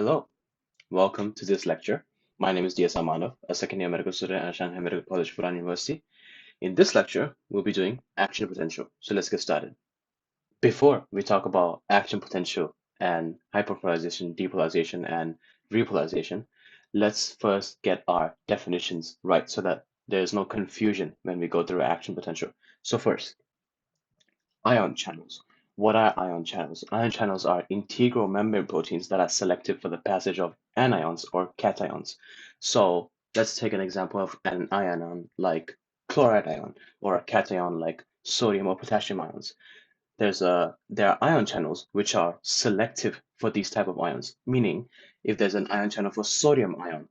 Hello, welcome to this lecture. My name is DSR Manav, a second year medical student at Shanghai Medical College, Fudan University. In this lecture, we'll be doing action potential. So let's get started. Before we talk about action potential and hyperpolarization, depolarization, and repolarization, let's first get our definitions right so that there's no confusion when we go through action potential. So first, ion channels. What are ion channels? Ion channels are integral membrane proteins that are selective for the passage of anions or cations. So let's take an example of an ion like chloride ion or a cation like sodium or potassium ions. There are ion channels which are selective for these type of ions, meaning if there's an ion channel for sodium ion,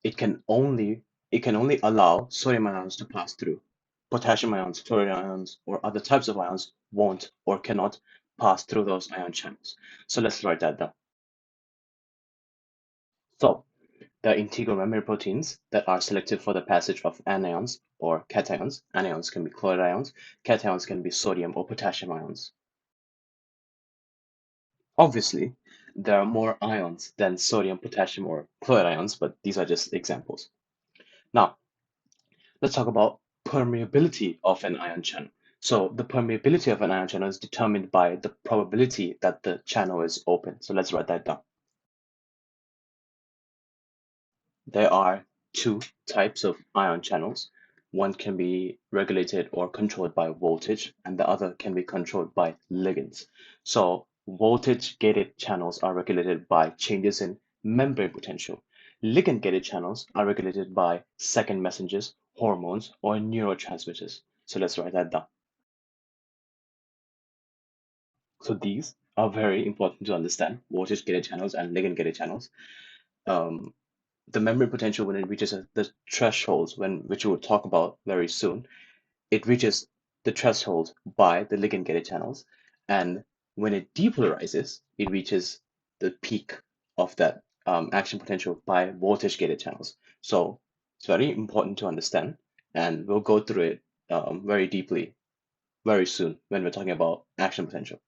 it can only it can only allow sodium ions to pass through. Potassium ions, chloride ions, or other types of ions won't or cannot pass through those ion channels. So let's write that down. So the integral membrane proteins that are selective for the passage of anions or cations. Anions can be chloride ions, cations can be sodium or potassium ions. Obviously, there are more ions than sodium, potassium, or chloride ions, but these are just examples. Now, let's talk about permeability of an ion channel. So the permeability of an ion channel is determined by the probability that the channel is open. So let's write that down. There are two types of ion channels. One can be regulated or controlled by voltage, and the other can be controlled by ligands. So voltage-gated channels are regulated by changes in membrane potential. Ligand-gated channels are regulated by second messengers, hormones, or neurotransmitters. So let's write that down. So these are very important to understand, voltage-gated channels and ligand-gated channels. Um, the membrane potential, when it reaches the thresholds, which we will talk about very soon, it reaches the threshold by the ligand-gated channels, and when it depolarizes, it reaches the peak of that action potential by voltage-gated channels. So it's very important to understand, and we'll go through it very deeply very soon when we're talking about action potential.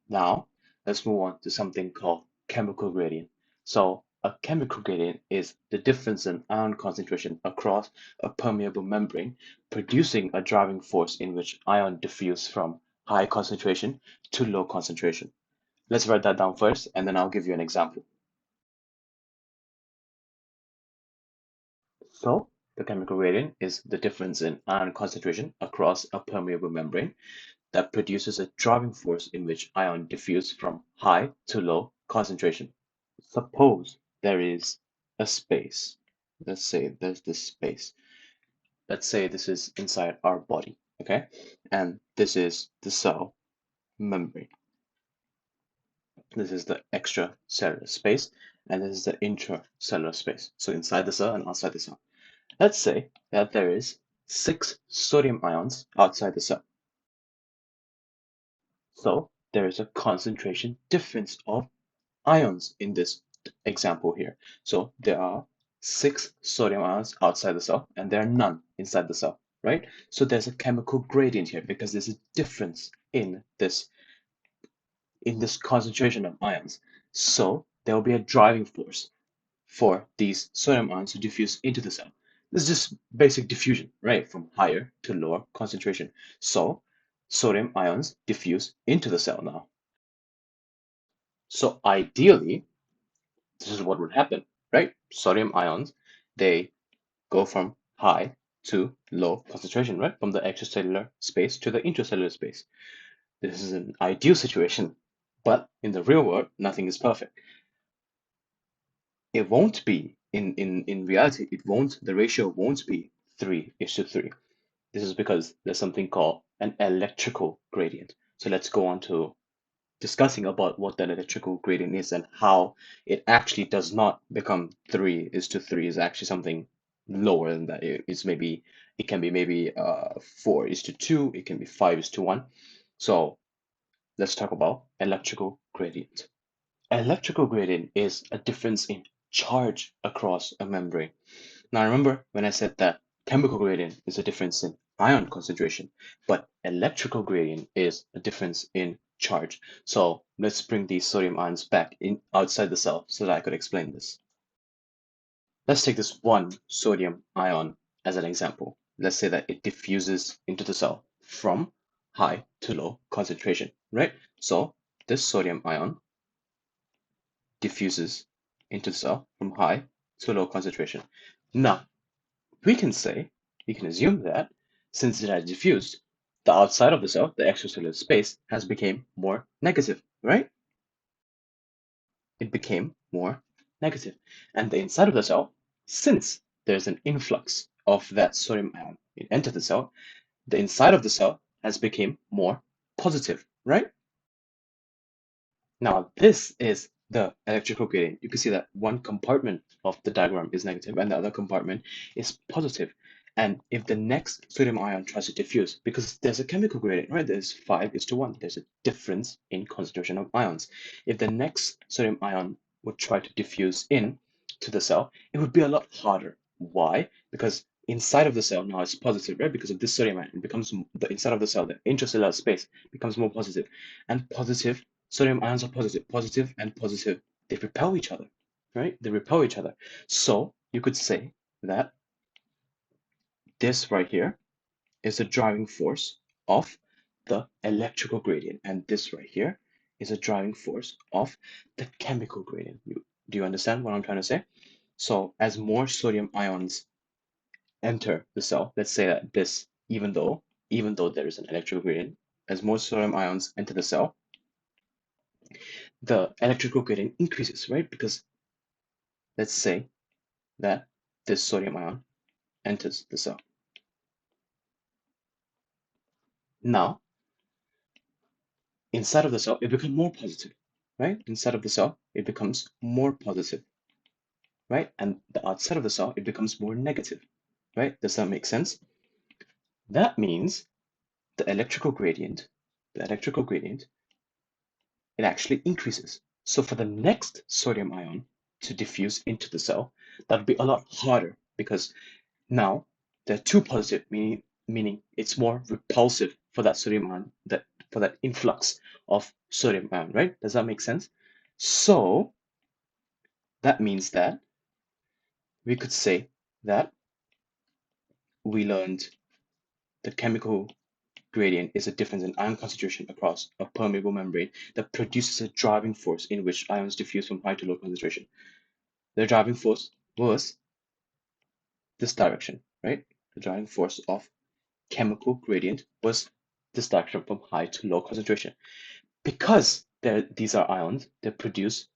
Now, let's move on to something called chemical gradient. So, a chemical gradient is the difference in ion concentration across a permeable membrane, producing a driving force in which ion diffuse from high concentration to low concentration. Let's write that down first, and then I'll give you an example. So, the chemical gradient is the difference in ion concentration across a permeable membrane that produces a driving force in which ion diffuse from high to low concentration. Suppose there is a space. Let's say there's this space. Let's say this is inside our body, okay? And this is the cell membrane. This is the extracellular space, and this is the intracellular space. So inside the cell and outside the cell. Let's say that there is 6 sodium ions outside the cell. So there is a concentration difference of ions in this example here. So there are 6 sodium ions outside the cell and there are none inside the cell, right? So there's a chemical gradient here because there's a difference in this concentration of ions. So there will be a driving force for these sodium ions to diffuse into the cell. This is just basic diffusion, right? From higher to lower concentration. So sodium ions diffuse into the cell now. So ideally, this is what would happen, right? Sodium ions, they go from high to low concentration, right? From the extracellular space to the intracellular space. This is an ideal situation, but in the real world, nothing is perfect. It won't be, in reality, the ratio won't be 3:3. This is because there's something called an electrical gradient. So let's go on to discussing about what that electrical gradient is and how it actually does not become 3:3 is actually something lower than that. It can be maybe 4:2, it can be 5:1. So let's talk about electrical gradient. Electrical gradient is a difference in charge across a membrane. Now remember when I said that chemical gradient is a difference in ion concentration, but electrical gradient is a difference in charge. So let's bring these sodium ions back in outside the cell so that I could explain this. Let's take this one sodium ion as an example. Let's say that it diffuses into the cell from high to low concentration, right? So this sodium ion diffuses into the cell from high to low concentration. Now, we can assume that since it has diffused, the outside of the cell, the extracellular space, has become more negative, right? It became more negative. And the inside of the cell, since there's an influx of that sodium ion, it entered the cell, the inside of the cell has become more positive, right? Now, this is the electrical gradient. You can see that one compartment of the diagram is negative and the other compartment is positive. And if the next sodium ion tries to diffuse, because there's a chemical gradient, right? There's 5:1. There's a difference in concentration of ions. If the next sodium ion would try to diffuse in to the cell, it would be a lot harder. Why? Because inside of the cell now is positive, right? Because of this sodium ion, it becomes the inside of the cell, the intracellular space becomes more positive. And positive sodium ions are positive, positive and positive. They repel each other, right? They repel each other. So you could say that this right here is the driving force of the electrical gradient, and this right here is a driving force of the chemical gradient. Do you understand what I'm trying to say? So as more sodium ions enter the cell, let's say that this, even though there is an electrical gradient, as more sodium ions enter the cell, the electrical gradient increases, right? Because let's say that this sodium ion enters the cell. Now, inside of the cell, it becomes more positive, right? Inside of the cell, it becomes more positive, right? And the outside of the cell, it becomes more negative, right? Does that make sense? That means the electrical gradient, it actually increases. So for the next sodium ion to diffuse into the cell, that would be a lot harder because now they're too positive, meaning it's more repulsive for that sodium ion, for that influx of sodium ion, right? Does that make sense? So that means that we could say that we learned the chemical gradient is a difference in ion concentration across a permeable membrane that produces a driving force in which ions diffuse from high to low concentration. The driving force was this direction, right? The driving force of chemical gradient was this direction from high to low concentration. Because these are ions, they produce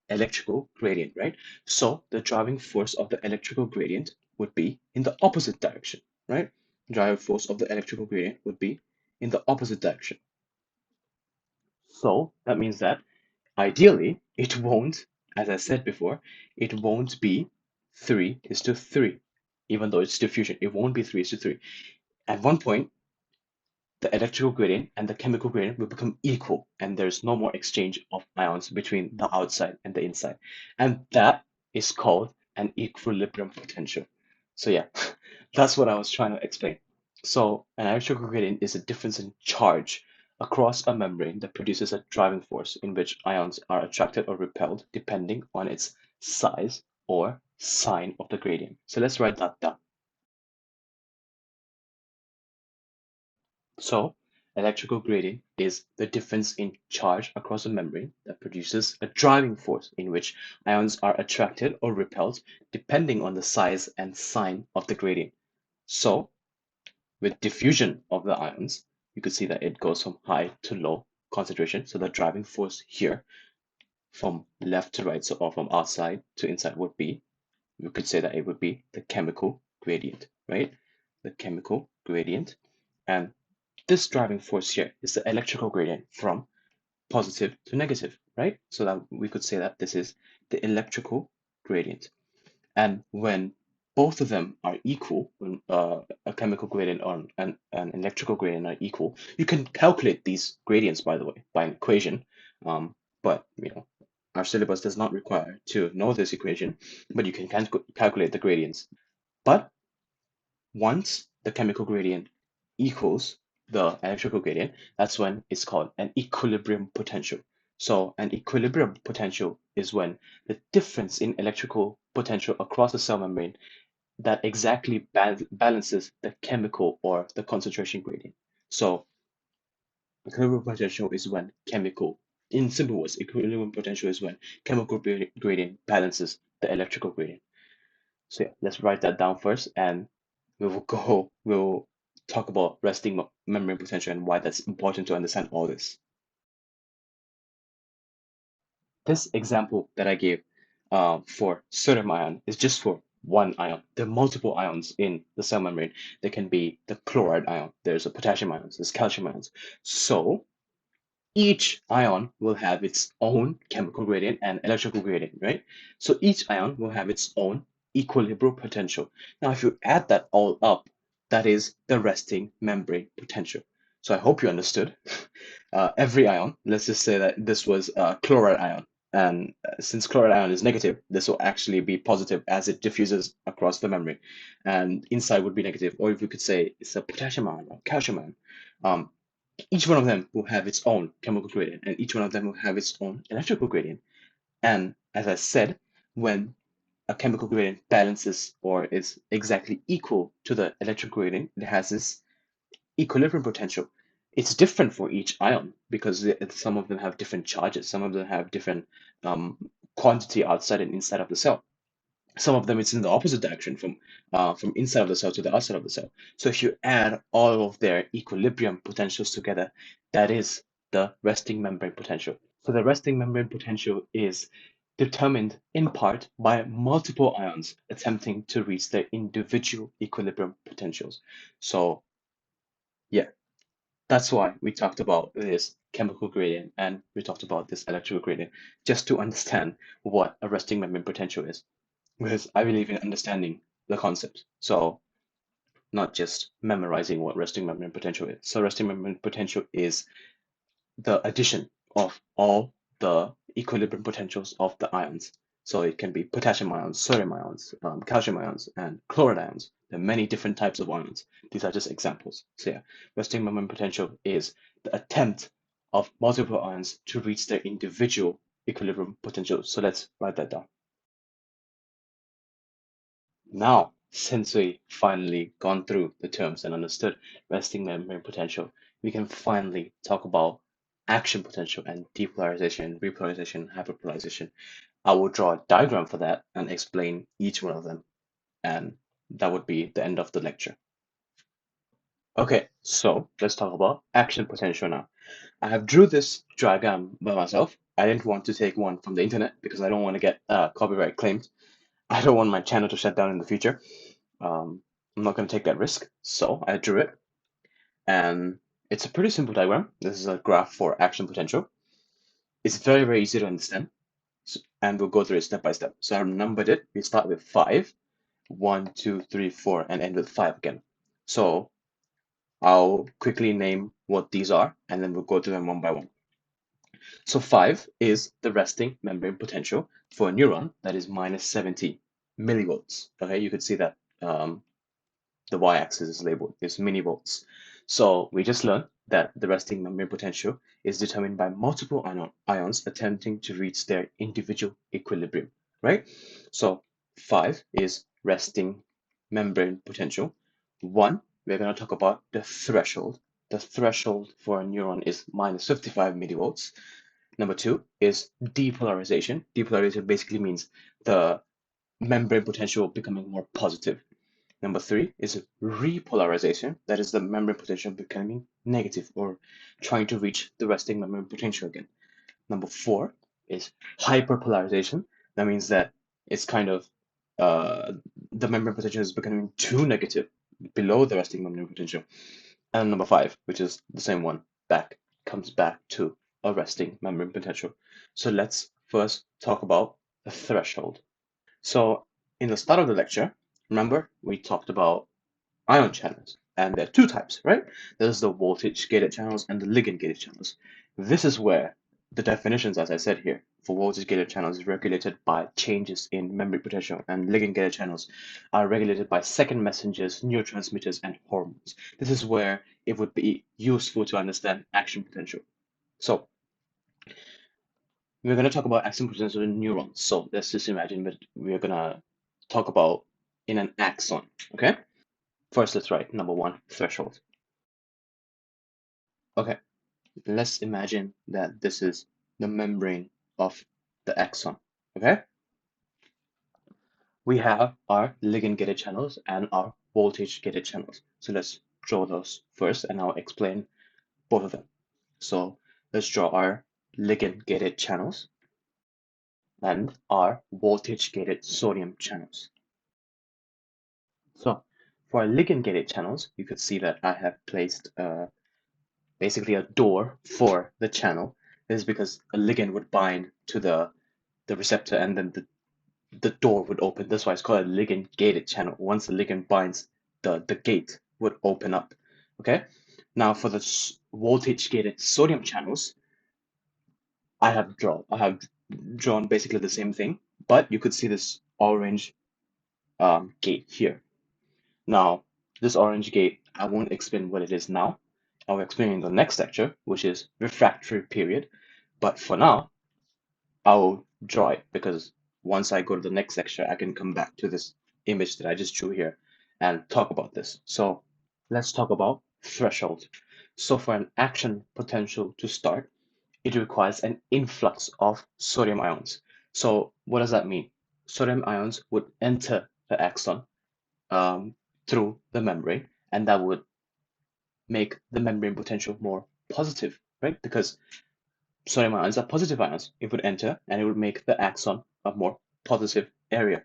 electrical gradient, right? So the driving force of the electrical gradient would be in the opposite direction, right? Driving force of the electrical gradient would be in the opposite direction. So that means that ideally it won't, as I said before, it won't be 3:3, even though it's diffusion. It won't be 3:3. At one point, the electrical gradient and the chemical gradient will become equal, and there's no more exchange of ions between the outside and the inside. And that is called an equilibrium potential. So yeah, that's what I was trying to explain. So an electrical gradient is a difference in charge across a membrane that produces a driving force in which ions are attracted or repelled depending on its size or sign of the gradient. So let's write that down. So, electrical gradient is the difference in charge across a membrane that produces a driving force in which ions are attracted or repelled depending on the size and sign of the gradient. So, with diffusion of the ions, you could see that it goes from high to low concentration. So, the driving force here from left to right, so or from outside to inside would be, you could say that it would be the chemical gradient, right? The chemical gradient. And this driving force here is the electrical gradient from positive to negative, right? So that we could say that this is the electrical gradient. And when both of them are equal, when a chemical gradient or an electrical gradient are equal, you can calculate these gradients, by the way, by an equation. But our syllabus does not require to know this equation, but you can calculate the gradients. But once the chemical gradient equals the electrical gradient, that's when it's called an equilibrium potential. So an equilibrium potential is when the difference in electrical potential across the cell membrane that exactly balances the chemical or the concentration gradient. So equilibrium potential is when chemical, in simple words, equilibrium potential is when chemical gradient balances the electrical gradient. So yeah, let's write that down first, and we'll talk about resting membrane potential and why that's important to understand all this. This example that I gave for sodium ion is just for one ion. There are multiple ions in the cell membrane. There can be the chloride ion, there's a potassium ions, there's calcium ions. So each ion will have its own chemical gradient and electrical gradient, right? So each ion will have its own equilibrium potential. Now, if you add that all up, that is the resting membrane potential. So I hope you understood. Every ion, let's just say that this was a chloride ion. And since chloride ion is negative, this will actually be positive as it diffuses across the membrane. And inside would be negative. Or if you could say it's a potassium ion or calcium ion. Each one of them will have its own chemical gradient, and each one of them will have its own electrical gradient. And as I said, when a chemical gradient balances or is exactly equal to the electrical gradient, it has this equilibrium potential. It's different for each ion because some of them have different charges, some of them have different quantity outside and inside of the cell. Some of them it's in the opposite direction from inside of the cell to the outside of the cell. So if you add all of their equilibrium potentials together, that is the resting membrane potential. So the resting membrane potential is determined in part by multiple ions attempting to reach their individual equilibrium potentials. So yeah, that's why we talked about this chemical gradient and we talked about this electrical gradient, just to understand what a resting membrane potential is, because I believe in understanding the concept. So not just memorizing what resting membrane potential is. So resting membrane potential is the addition of all the equilibrium potentials of the ions. So it can be potassium ions, sodium ions, calcium ions, and chloride ions. There are many different types of ions. These are just examples. So yeah, resting membrane potential is the attempt of multiple ions to reach their individual equilibrium potential. So let's write that down. Now, since we finally gone through the terms and understood resting membrane potential, we can finally talk about action potential and depolarization, repolarization, hyperpolarization. I will draw a diagram for that and explain each one of them, and that would be the end of the lecture. Okay, so let's talk about action potential now. I have drew this diagram by myself. I didn't want to take one from the internet because I don't want to get copyright claimed. I don't want my channel to shut down in the future. I'm not going to take that risk, so I drew it, and it's a pretty simple diagram. This is a graph for action potential. It's very, very easy to understand, and we'll go through it step by step. So I've numbered it. We start with 5, 1, 2, 3, 4, and end with 5 again. So I'll quickly name what these are, and then we'll go through them one by one. So 5 is the resting membrane potential for a neuron that is minus 70 millivolts. Okay, you could see that the y-axis is labeled is millivolts. So we just learned that the resting membrane potential is determined by multiple ions attempting to reach their individual equilibrium, right? So 5 is resting membrane potential. 1, we're going to talk about the threshold. The threshold for a neuron is minus 55 millivolts. Number 2 is depolarization. Depolarization basically means the membrane potential becoming more positive. Number 3 is repolarization. That is the membrane potential becoming negative or trying to reach the resting membrane potential again. Number 4 is hyperpolarization. That means that it's kind of uh, the membrane potential is becoming too negative below the resting membrane potential. And number 5, which is the same one, comes back to a resting membrane potential. So let's first talk about the threshold. So in the start of the lecture, remember we talked about ion channels, and there are two types, right? There's the voltage gated channels and the ligand gated channels. This is where the definitions, as I said here, for voltage-gated channels is regulated by changes in memory potential, and ligand-gated channels are regulated by second messengers, neurotransmitters, and hormones. This is where it would be useful to understand action potential. So we're going to talk about action potential in neurons. So let's just imagine that we're going to talk about in an axon. Okay. First, let's write number one, threshold. Okay. Let's imagine that this is the membrane of the axon. Okay. We have our ligand-gated channels and our voltage-gated channels. So let's draw those first, and I'll explain both of them. So let's draw our ligand-gated channels and our voltage-gated sodium channels. So for our ligand-gated channels, you could see that I have placed basically a door for the channel. This is because a ligand would bind to the receptor, and then the door would open. That's why it's called a ligand gated channel. Once the ligand binds, the gate would open up. Okay. Now for the voltage gated sodium channels, I have drawn basically the same thing, but you could see this orange gate here. Now this orange gate, I won't explain what it is now. I'll explain in the next lecture, which is refractory period. But for now, I'll draw it because once I go to the next lecture, I can come back to this image that I just drew here and talk about this. So let's talk about threshold. So for an action potential to start, it requires an influx of sodium ions. So what does that mean? Sodium ions would enter the axon through the membrane, and that would make the membrane potential more positive, right? Because sodium ions are positive ions. It would enter and it would make the axon a more positive area.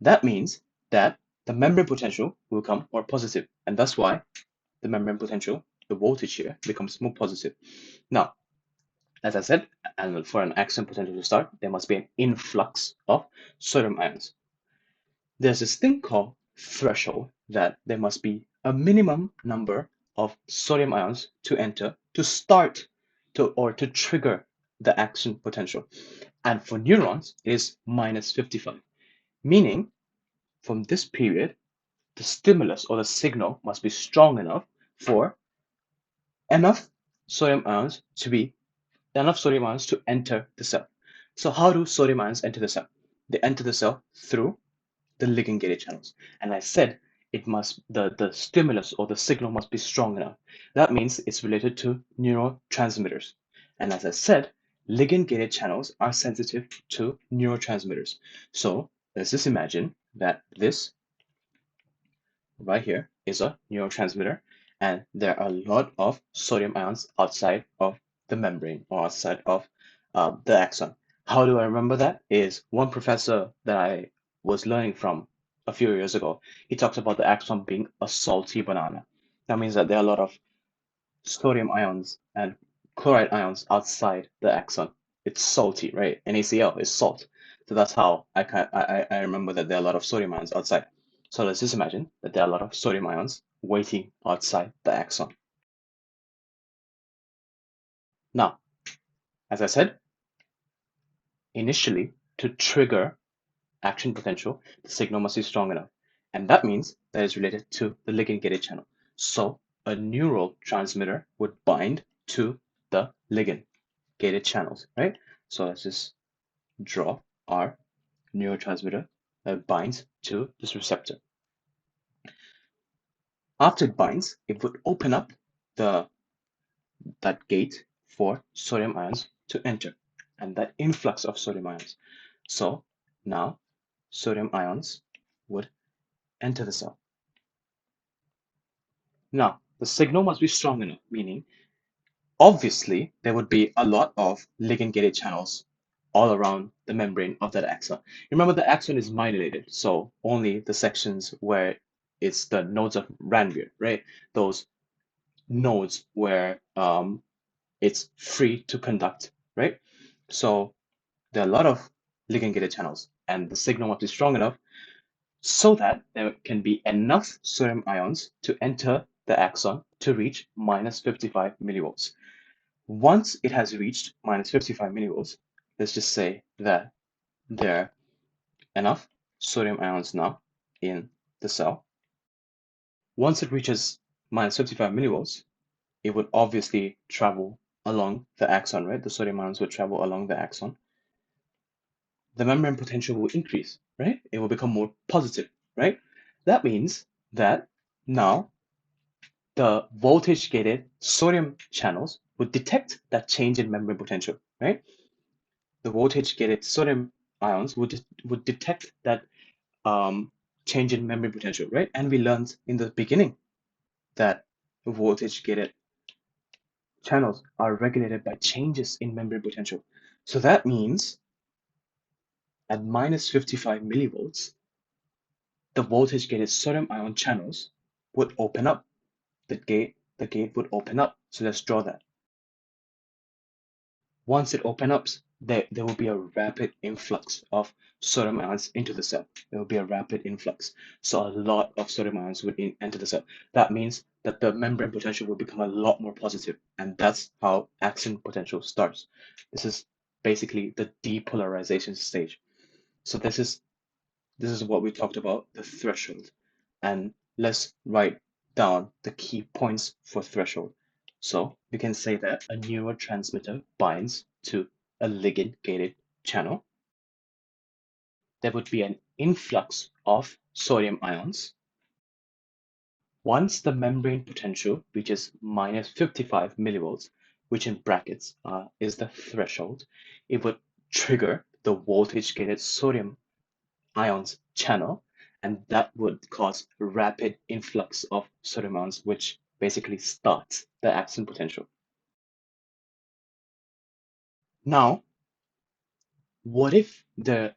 That means that the membrane potential will become more positive, and that's why the membrane potential, the voltage here, becomes more positive. Now, as I said, and for an action potential to start, there must be an influx of sodium ions. There's this thing called threshold, that there must be a minimum number of sodium ions to enter to start to trigger the action potential. And for neurons, it is minus 55, meaning from this period, the stimulus or the signal must be strong enough for enough sodium ions to be enough sodium ions to enter the cell. So how do sodium ions enter the cell? They enter the cell through the ligand gated channels. And I said it must the stimulus or the signal must be strong enough. That means it's related to neurotransmitters. And as I said, ligand gated channels are sensitive to neurotransmitters. So let's just imagine that this right here is a neurotransmitter, and there are a lot of sodium ions outside of the membrane or outside of the axon. How do I remember that? Is one professor that I was learning from a few years ago. He talks about the axon being a salty banana. That means that there are a lot of sodium ions and chloride ions outside the axon. It's salty, right? NaCl is salt. So that's how I remember that there are a lot of sodium ions outside. So let's just imagine that there are a lot of sodium ions waiting outside the axon. Now, as I said, initially, to trigger action potential, the signal must be strong enough. And that means that it's related to the ligand gated channel. So a neural transmitter would bind to the ligand gated channels, right? So let's just draw our neurotransmitter that binds to this receptor. After it binds, it would open up the that gate for sodium ions to enter, and that influx of sodium ions. So now sodium ions would enter the cell. Now the signal must be strong enough, meaning obviously there would be a lot of ligand gated channels all around the membrane of that axon. Remember, the axon is myelinated, so only the sections where it's the nodes of Ranvier, right? Those nodes where it's free to conduct, right? So there are a lot of ligand gated channels, and the signal must be strong enough so that there can be enough sodium ions to enter the axon to reach minus 55 millivolts. Once it has reached minus 55 millivolts, let's just say that there are enough sodium ions now in the cell. Once it reaches minus 55 millivolts, it would obviously travel along the axon, right? The sodium ions would travel along the axon. The membrane potential will increase, right? It will become more positive, right? That means that now the voltage-gated sodium channels would detect that change in membrane potential, right? The voltage-gated sodium ions would detect that change in membrane potential, right? And we learned in the beginning that voltage-gated channels are regulated by changes in membrane potential. So that means at minus 55 millivolts, the voltage-gated sodium ion channels would open up. The gate would open up. So let's draw that. Once it opens up, there will be a rapid influx of sodium ions into the cell. There will be a rapid influx. So a lot of sodium ions would enter the cell. That means that the membrane potential will become a lot more positive, and that's how action potential starts. This is basically the depolarization stage. So this is what we talked about, the threshold. And let's write down the key points for threshold. So we can say that a neurotransmitter binds to a ligand-gated channel. There would be an influx of sodium ions. Once the membrane potential reaches minus 55 millivolts, which in brackets is the threshold, it would trigger the voltage-gated sodium ions channel, and that would cause rapid influx of sodium ions, which basically starts the action potential. Now, what if the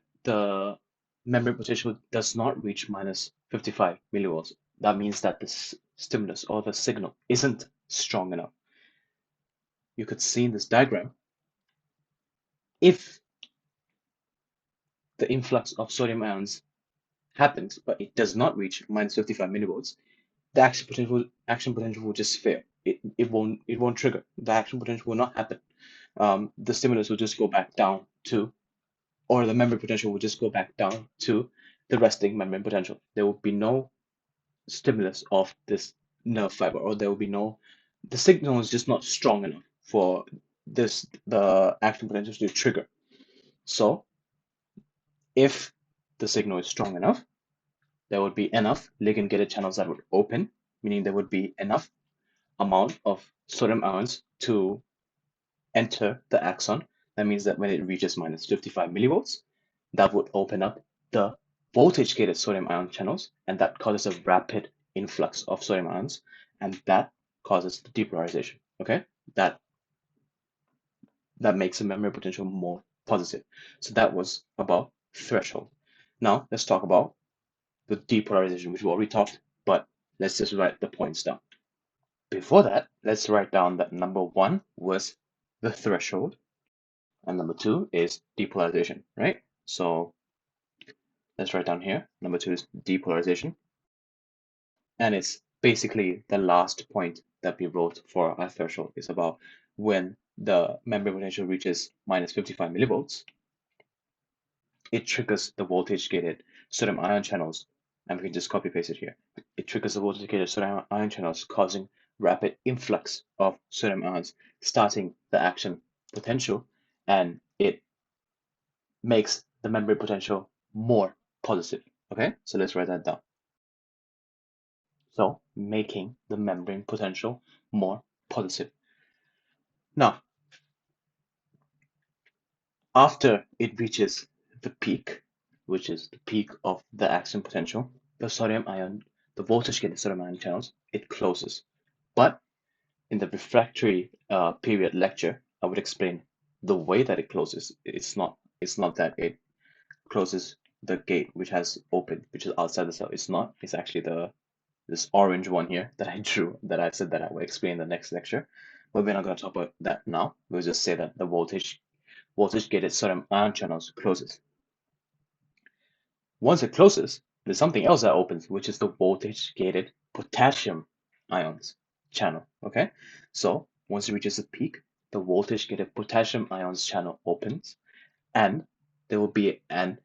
membrane potential does not reach minus 55 millivolts? That means that the stimulus or the signal isn't strong enough. You could see in this diagram, if the influx of sodium ions happens, but it does not reach minus 55 millivolts, the action potential will just fail. It won't trigger. The action potential will not happen. The stimulus will just go back down to, or the membrane potential will just go back down to the resting membrane potential. There will be no stimulus of this nerve fiber, or there will be no. The signal is just not strong enough for the action potential to trigger. So if the signal is strong enough, there would be enough ligand-gated channels that would open, meaning there would be enough amount of sodium ions to enter the axon. That means that when it reaches minus 55 millivolts, that would open up the voltage-gated sodium ion channels, and that causes a rapid influx of sodium ions, and that causes the depolarization. Okay, that makes the membrane potential more positive. So that was about threshold. Now let's talk about the depolarization, which we already talked, but let's just write the points down. Before that, let's write down that number one was the threshold, and number two is depolarization, right? So let's write down here. Number two is depolarization, and it's basically the last point that we wrote for our threshold. It's about when the membrane potential reaches minus 55 millivolts, it triggers the voltage-gated sodium ion channels, and we can just copy paste it here. It triggers the voltage-gated sodium ion channels, causing rapid influx of sodium ions, starting the action potential, and it makes the membrane potential more positive. Okay, so let's write that down. So making the membrane potential more positive. Now, after it reaches the peak, which is the peak of the action potential, the voltage-gated sodium ion channels, it closes. But in the refractory period lecture, I would explain the way that it closes. It's not that it closes the gate which has opened, which is outside the cell. It's not. It's actually this orange one here that I drew, that I said that I would explain in the next lecture. But we're not going to talk about that now. We'll just say that the voltage-gated sodium ion channels closes. Once it closes, there's something else that opens, which is the voltage-gated potassium ions channel. Okay, so once it reaches the peak, the voltage gated potassium ions channel opens, and there will be an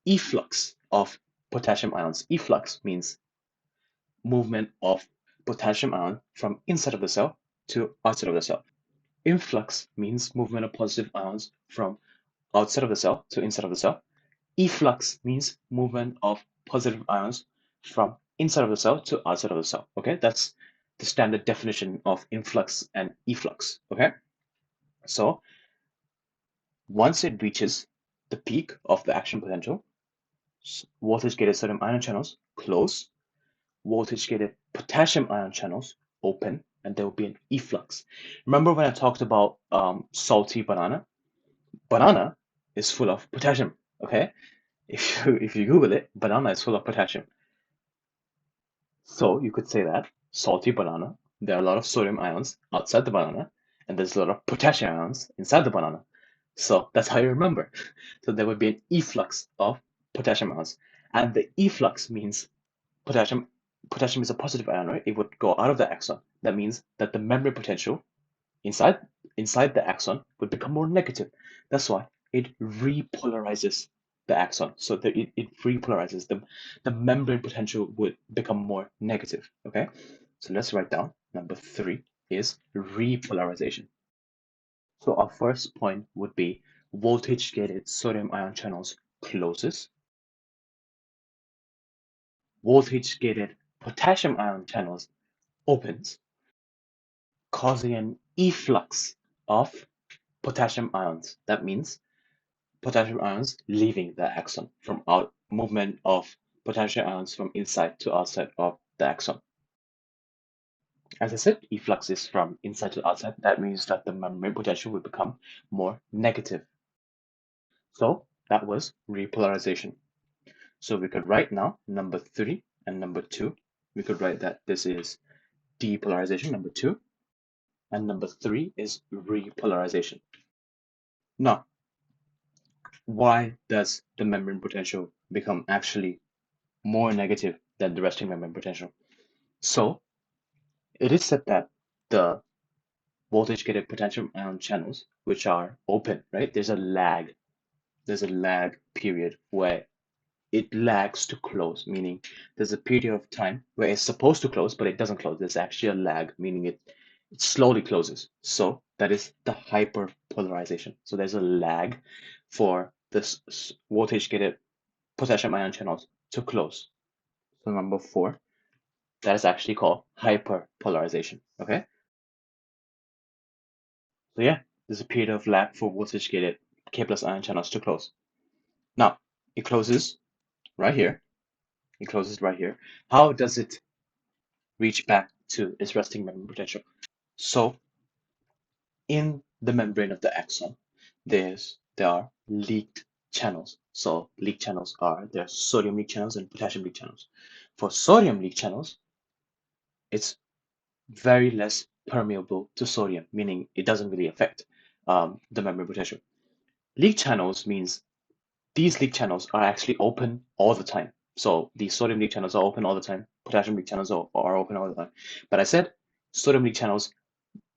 efflux of potassium ions. Efflux means movement of potassium ion from inside of the cell to outside of the cell. Influx means movement of positive ions from outside of the cell to inside of the cell. Efflux means movement of positive ions from inside of the cell to outside of the cell. Okay, that's the standard definition of influx and efflux. Okay, so once it reaches the peak of the action potential, voltage gated sodium ion channels close, voltage gated potassium ion channels open, and there will be an efflux. Remember when I talked about salty banana? Banana is full of potassium. Okay, if you Google it, banana is full of potassium. So you could say that salty banana, there are a lot of sodium ions outside the banana, and there's a lot of potassium ions inside the banana. So that's how you remember. So there would be an efflux of potassium ions. And the efflux means potassium potassium is a positive ion, right? It would go out of the axon. That means that the membrane potential inside inside the axon would become more negative. That's why it repolarizes the axon. So that it repolarizes the membrane potential would become more negative. Okay, so let's write down number 3 is repolarization. So our first point would be voltage gated sodium ion channels closes, voltage gated potassium ion channels opens, causing an efflux of potassium ions. That means potassium ions leaving the axon from out movement of potassium ions from inside to outside of the axon. As I said, efflux is from inside to outside. That means that the membrane potential will become more negative. So that was repolarization. So we could write now number 3 and number 2. We could write that this is depolarization, number 2, and number 3 is repolarization. Now, why does the membrane potential become actually more negative than the resting membrane potential? So it is said that the voltage gated potassium ion channels, which are open, right? There's a lag. There's a lag period where it lags to close, meaning there's a period of time where it's supposed to close, but it doesn't close. There's actually a lag, meaning it slowly closes. So that is the hyperpolarization. So there's a lag for this voltage gated potassium ion channels to close. So number 4, that is actually called hyperpolarization. Okay. So yeah, there's a period of lag for voltage gated K plus ion channels to close. Now it closes right here. It closes right here. How does it reach back to its resting membrane potential? So in the membrane of the axon, there are leaked channels. So leak channels are there are sodium leak channels and potassium leak channels. For sodium leak channels, it's very less permeable to sodium, meaning it doesn't really affect the membrane potential. Leak channels means these leak channels are actually open all the time. So the sodium leak channels are open all the time. Potassium leak channels are open all the time. But I said sodium leak channels,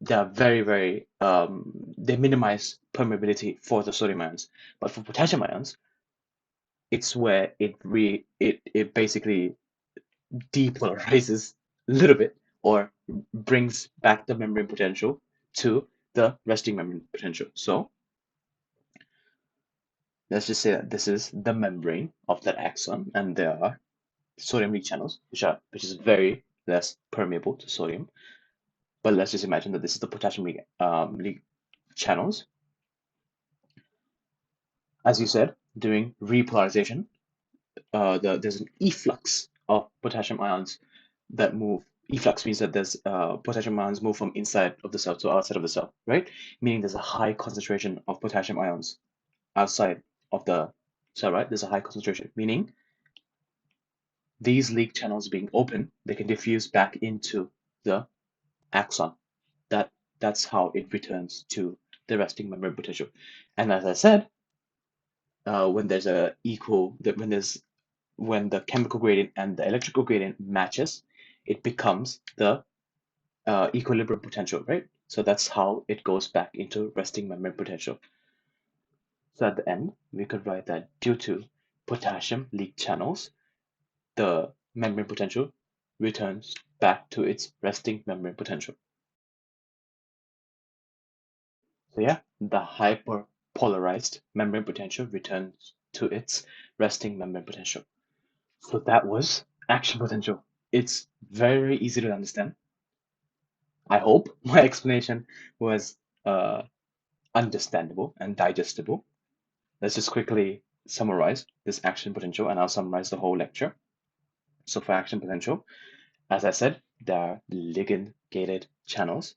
they are very, they minimize permeability for the sodium ions. But for potassium ions, it's where it basically depolarizes a little bit or brings back the membrane potential to the resting membrane potential. So let's just say that this is the membrane of that axon, and there are sodium leak channels, which is very less permeable to sodium. But let's just imagine that this is the potassium leak channels. As you said, during repolarization, there's an efflux of potassium ions that move. Efflux means that there's potassium ions move from inside of the cell to outside of the cell, right? Meaning there's a high concentration of potassium ions outside of the cell, right? There's a high concentration, meaning these leak channels being open, they can diffuse back into the axon. That's how it returns to the resting membrane potential. And as I said, when there's a equal that when the chemical gradient and the electrical gradient matches, it becomes the equilibrium potential, right? So that's how it goes back into resting membrane potential. So at the end, we could write that due to potassium leak channels, the membrane potential returns back to its resting membrane potential. So yeah, the hyperpolarized membrane potential returns to its resting membrane potential. So that was action potential. It's very easy to understand. I hope my explanation was uh, understandable and digestible. Let's just quickly summarize this action potential and I'll summarize the whole lecture. So for action potential, as I said, there are ligand-gated channels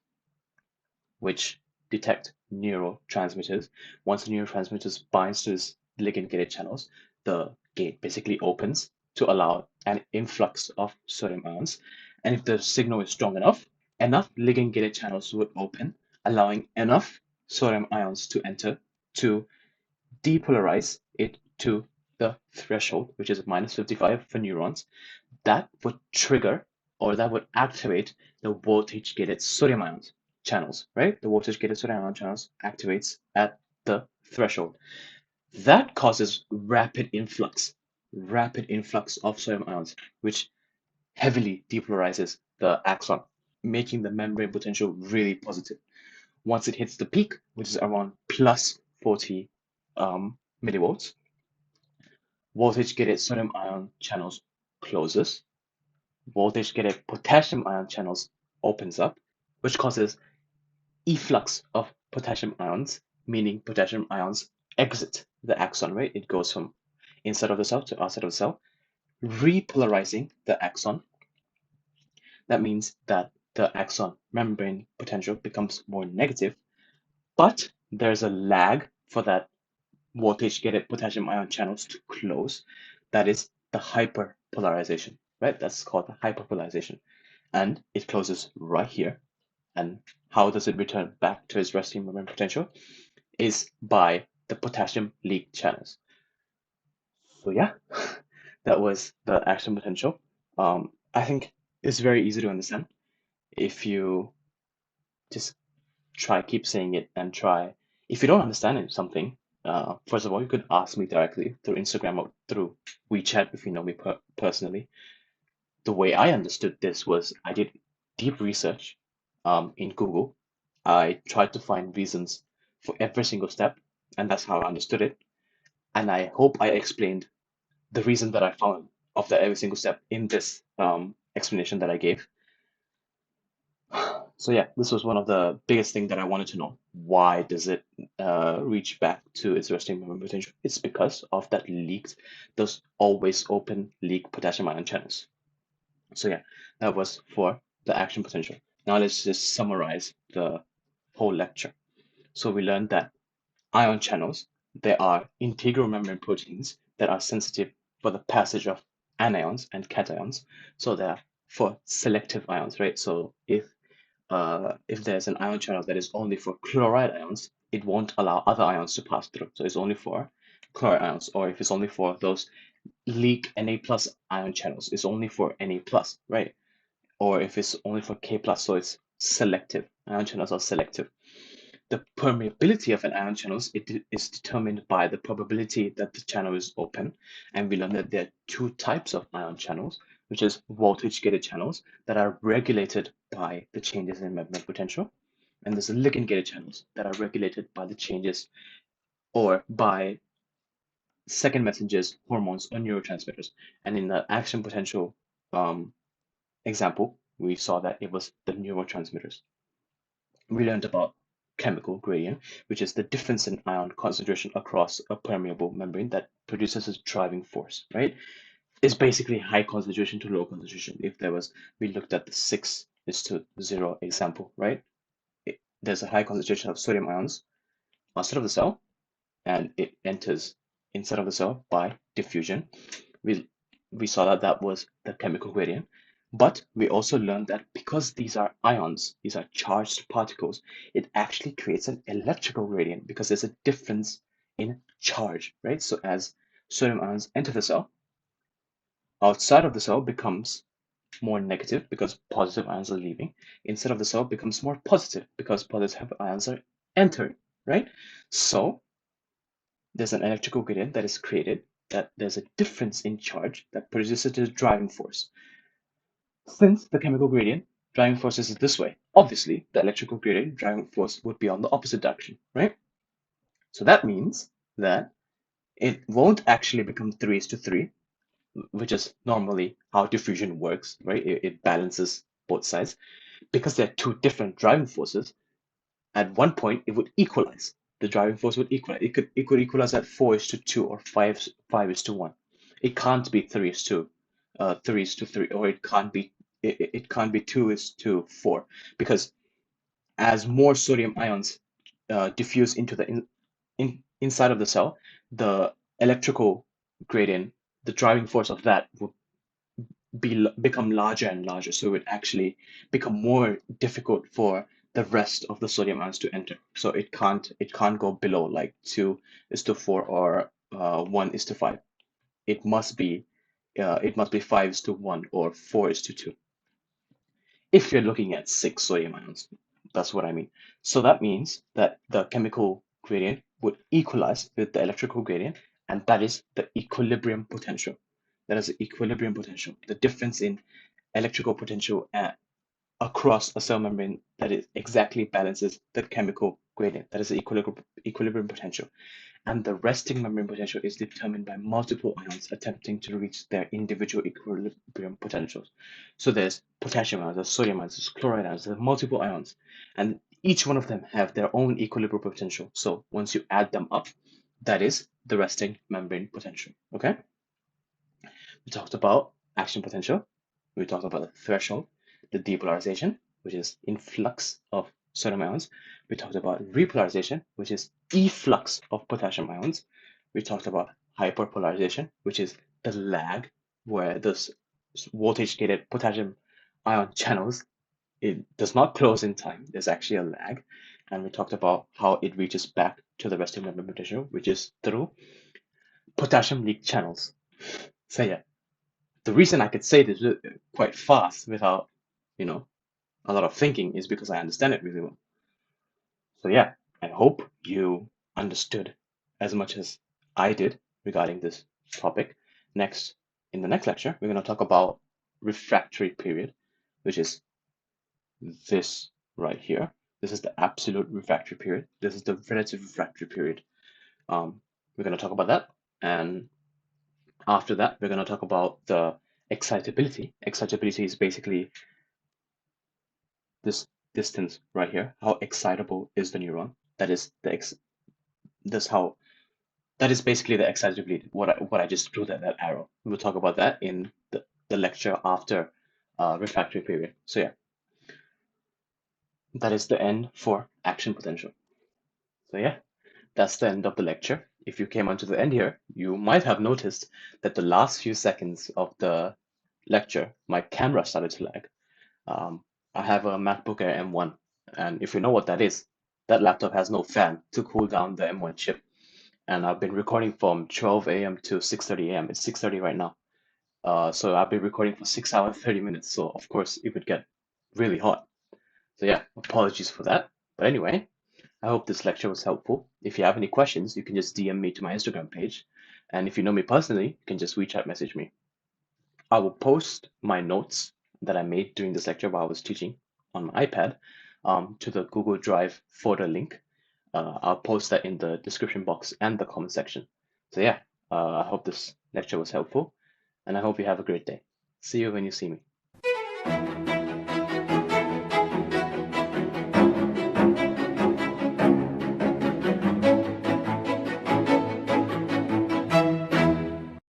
which detect neurotransmitters. Once the neurotransmitters binds to these ligand-gated channels, the gate basically opens to allow an influx of sodium ions. And if the signal is strong enough ligand-gated channels would open, allowing enough sodium ions to enter to depolarize it to the threshold, which is minus 55 for neurons. That would trigger or that would activate the voltage gated sodium ion channels, right? The voltage gated sodium ion channels activates at the threshold. That causes rapid influx of sodium ions, which heavily depolarizes the axon, making the membrane potential really positive. Once it hits the peak, which is around plus 40 millivolts, voltage gated sodium ion channels closes, voltage gated potassium ion channels opens up, which causes efflux of potassium ions, meaning potassium ions exit the axon, right? It goes from inside of the cell to outside of the cell, repolarizing the axon. That means that the axon membrane potential becomes more negative, but there's a lag for that voltage gated potassium ion channels to close. That is the hyperpolarization, right? That's called the hyperpolarization. And it closes right here. And how does it return back to its resting membrane potential? Is by the potassium leak channels. So yeah, that was the action potential. I think it's very easy to understand if you just keep saying it and try. If you don't understand something, first of all, you could ask me directly through Instagram or through WeChat if you know me personally. The way I understood this was I did deep research in Google. I tried to find reasons for every single step, and that's how I understood it. And I hope I explained the reason that I found of that every single step in this explanation that I gave. So yeah, this was one of the biggest thing that I wanted to know. Why does it reach back to its resting membrane potential? It's because of that leaked, those always open leak potassium ion channels. So yeah, that was for the action potential. Now let's just summarize the whole lecture. So we learned that ion channels, they are integral membrane proteins that are sensitive for the passage of anions and cations. So they're for selective ions, right? So if there's an ion channel that is only for chloride ions, it won't allow other ions to pass through. So it's only for chloride ions, or if it's only for those leak Na plus ion channels, it's only for Na plus, right? Or if it's only for K plus, so it's selective. Ion channels are selective. The permeability of an ion channel is determined by the probability that the channel is open. And we learned that there are two types of ion channels, which is voltage-gated channels that are regulated by the changes in membrane potential. And there's ligand-gated channels that are regulated by the changes or by second messengers, hormones, or neurotransmitters. And in the action potential example, we saw that it was the neurotransmitters. We learned about chemical gradient, which is the difference in ion concentration across a permeable membrane that produces a driving force, right? It's basically high concentration to low concentration. If there was, we looked at the 6:0 example, right? There's a high concentration of sodium ions outside of the cell, and it enters inside of the cell by diffusion. We we saw that that was the chemical gradient, but we also learned that because these are ions, these are charged particles, it actually creates an electrical gradient because there's a difference in charge, right? So as sodium ions enter the cell, outside of the cell becomes more negative because positive ions are leaving. Inside of the cell becomes more positive because positive ions are entering, right? So there's an electrical gradient that is created, that there's a difference in charge that produces a driving force. Since the chemical gradient driving force is this way, obviously the electrical gradient driving force would be on the opposite direction, right? So that means that it won't actually become 3:3, which is normally how diffusion works, right? It balances both sides. Because they're two different driving forces, at one point it would equalize. The driving force would equalize. It could equalize at 4:2 or 5:1. It can't be 3:3, or it can't be 2:4, because as more sodium ions diffuse into the inside of the cell, the electrical gradient, the driving force of that will become larger and larger. So it would actually become more difficult for the rest of the sodium ions to enter. So it can't go below like 2:4 or 1:5. It must be 5:1 or 4:2 if you're looking at 6 sodium ions. That's what I mean. So that means that the chemical gradient would equalize with the electrical gradient, and that is the equilibrium potential. That is the equilibrium potential, the difference in electrical potential across a cell membrane that is exactly balances the chemical gradient. That is the equilibrium potential. And the resting membrane potential is determined by multiple ions attempting to reach their individual equilibrium potentials. So there's potassium ions, there's sodium ions, there's chloride ions, there's multiple ions, and each one of them have their own equilibrium potential. So once you add them up, that is the resting membrane potential. Okay? We talked about action potential. We talked about the threshold, the depolarization, which is influx of sodium ions. We talked about repolarization, which is efflux of potassium ions. We talked about hyperpolarization, which is the lag where this voltage gated potassium ion channels, it does not close in time. There's actually a lag. And we talked about how it reaches back to the resting membrane potential, which is through potassium leak channels. So yeah, the reason I could say this quite fast without, you know, a lot of thinking is because I understand it really well. So yeah, I hope you understood as much as I did regarding this topic. Next, in the next lecture, we're going to talk about refractory period, which is this right here. This is the absolute refractory period. This is the relative refractory period. We're going to talk about that. And after that, we're going to talk about the excitability. Excitability is basically this distance right here. How excitable is the neuron? That is the this how that is basically the excitability. What I just drew that arrow. We'll talk about that in the lecture after refractory period. So yeah, that is the end for action potential. So yeah, that's the end of the lecture. If you came onto the end here, you might have noticed that the last few seconds of the lecture, my camera started to lag. I have a MacBook Air M1, and if you know what that is, that laptop has no fan to cool down the M1 chip. And I've been recording from 12 a.m. to 6:30 a.m. It's 6:30 right now. So I've been recording for 6 hours, 30 minutes. So of course it would get really hot. So yeah, apologies for that. But anyway, I hope this lecture was helpful. If you have any questions, you can just DM me to my Instagram page. And if you know me personally, you can just WeChat message me. I will post my notes that I made during this lecture while I was teaching on my iPad to the Google Drive folder link. I'll post that in the description box and the comment section. So yeah, I hope this lecture was helpful, and I hope you have a great day. See you when you see me.